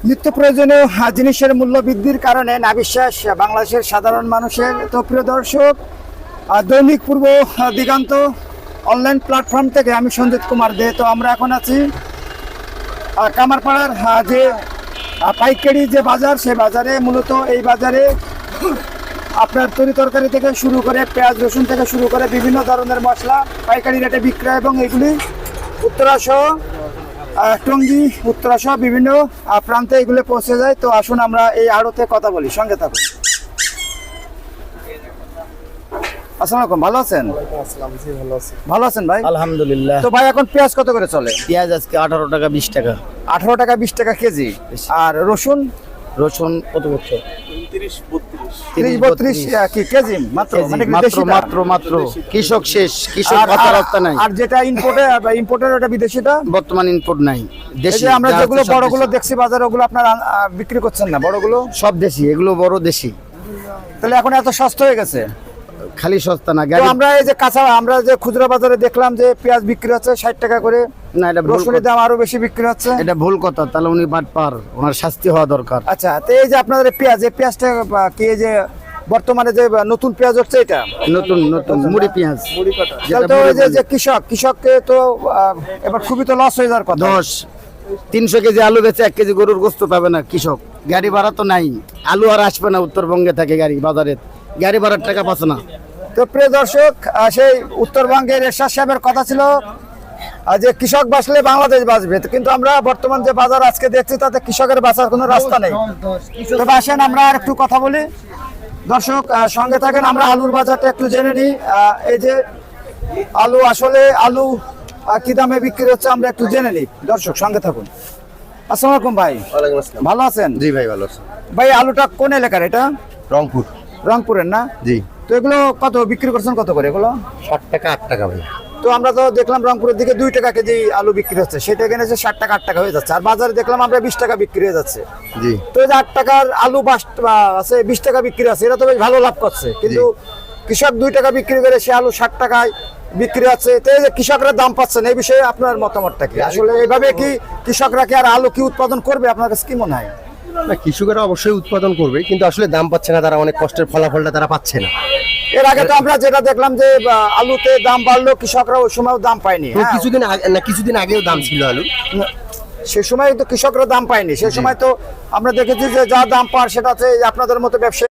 নিত্য প্রয়োজনীয় জিনিসের মূল্য বৃদ্ধির কারণে নাবিশ্বাস বাংলাদেশের সাধারণ মানুষের। তো প্রিয় দর্শক, দৈনিক পূর্ব দিগান্ত অনলাইন প্ল্যাটফর্ম থেকে আমি সঞ্জিত কুমার দে। তো আমরা এখন আছি কামারপাড়ার যে পাইকারি যে বাজার, সেই বাজারে মূলত এই বাজারে আপনার তরি তরকারি থেকে শুরু করে পেঁয়াজ রসুন থেকে শুরু করে বিভিন্ন ধরনের মশলা পাইকারি রেটে বিক্রয়, এবং এগুলি উত্তরা সহ টঙ্গী উত্তরা সহ বিভিন্ন প্রান্তে এগুলো পৌঁছে যায়। তো আসুন আমরা এই আড়তে কথা বলি, সঙ্গে থাকুন। আসসালামু আলাইকুম, ভালো আছেন? ভালো আছেন ভাই? আলহামদুলিল্লাহ। তো ভাই এখন পেঁয়াজ কত করে চলে? পেঁয়াজ আজকে 18 টাকা 20 টাকা। 18 টাকা 20 টাকা কেজি। আর রসুন? রসুন কত করছো? 30-32 কি কেজি মাত্র? মানে দেশিটা? মাত্র কৃষক শেষ, কৃষক কথাবার্তা নাই। আর যেটা ইম্পোর্টের ওটা বিদেশিটা? বর্তমান ইনপুট নাই। এই দেশি যে আমরা যা যেগুলো আছে সব বড়গুলো দেশি। দেখছি বাজারে, ওগুলো আপনার বিক্রি করছেন না বড়গুলো? সব দেশি, এগুলো বড় দেশি। তাহলে এখন এত সস্তা হয়ে গেছে? খালি সস্তা না তো গাড়ি। আমরা এই যে আমরা যে খুচরা বাজারে দেখলাম যে পেঁয়াজ বিক্রি হচ্ছে 60 টাকা করে, না, এটা ভুল রসুনের কথা। দাম আরো বেশি বিক্রি হচ্ছে। এটা ভুল কথা। তাহলে উনি বাটপার, ওনার শাস্তি হওয়া দরকার। আচ্ছা, তো এই যে আপনাদের পেঁয়াজ, এই পেঁয়াজটা কি এই যে বর্তমানে যে নতুন পেঁয়াজ হচ্ছে এটা? নতুন মুড়ি পেঁয়াজ। তাহলে তো এই যে কৃষককে তো এবার খুবই তো লস হয়ে যাওয়ার কথা। 300 কেজি আলু বেচে 1 কেজি গরুর গোস্ত পাবে না কৃষক। গাড়ি ভাড়া তো নাই, আলু আর আসবে না। উত্তরবঙ্গে থাকে গাড়ি, বাজারে গাড়ি ভাড়ার টাকা পাচ্ছে না। তো প্রিয় দর্শক, সেই উত্তরবঙ্গের এরশাদ সাহেবের কথা ছিল যে কৃষক বাঁচলে বাংলাদেশ বাঁচবে। কিন্তু আমরা বর্তমান যে বাজার আজকে দেখছি তাতে কৃষকের বাঁচার কোনো রাস্তা নেই। তবে আসেন আমরা আর একটু কথা বলি। দর্শক সঙ্গে থাকেন, আমরা আলুর বাজারটা একটু জেনে নিই। এই যে আলু, আসলে আলু কি দামে বিক্রি হচ্ছে আমরা একটু জেনে নিই। দর্শক সঙ্গে থাকুন। আসসালামু আলাইকুম ভাই, ভালো আছেন? জি ভাই, ভালো আছে। ভাই আলুটা কোন এলাকার এটা? রংপুর। রংপুরের না? জি। তো এগুলো কত বিক্রি করছেন, কত করে এগুলো? 60 টাকা 8 টাকা ভাই। তো আমরা তো দেখলাম রংপুরের দিকে 2 টাকা কেজি আলু বিক্রি হচ্ছে, সেটা এখানে 60 টাকা 8 টাকা হয়ে যাচ্ছে। আর বাজারে দেখলাম আমরা 20 টাকা বিক্রি হয়ে যাচ্ছে। জি। তো এই যে 8 টাকার আলু আছে, 20 টাকা বিক্রি আছে, এটা তো বেশ ভালো লাভ করছে। কিন্তু কৃষক 2 টাকা বিক্রি করে সে আলু 60 টাকায় বিক্রি আছে। তো এই যে কৃষকরা দাম পাচ্ছেন, এই বিষয়ে আপনার মতামতটা কি? আসলে এইভাবে কি কৃষকরা কি আর আলু কি উৎপাদন করবে? আপনার কাছে কি মনে হয়? না, কৃষকেরা অবশ্যই উৎপাদন করবে, কিন্তু আসলে দাম পাচ্ছে না। তারা অনেক কষ্টের ফলাফলটা তারা পাচ্ছে না। এর আগে তো আমরা যেটা দেখলাম যে আলুতে দাম বাড়লো, কৃষকরা ওই সময়ও দাম পায়নি। তো হ্যাঁ, কিছুদিন আগেও দাম ছিল আলু। সে সময় তো কৃষকরা দাম পায়নি। সে সময় তো আমরা দেখেছি যে যা দাম পায় সেটা হচ্ছে আপনাদের মতো ব্যবসায়ী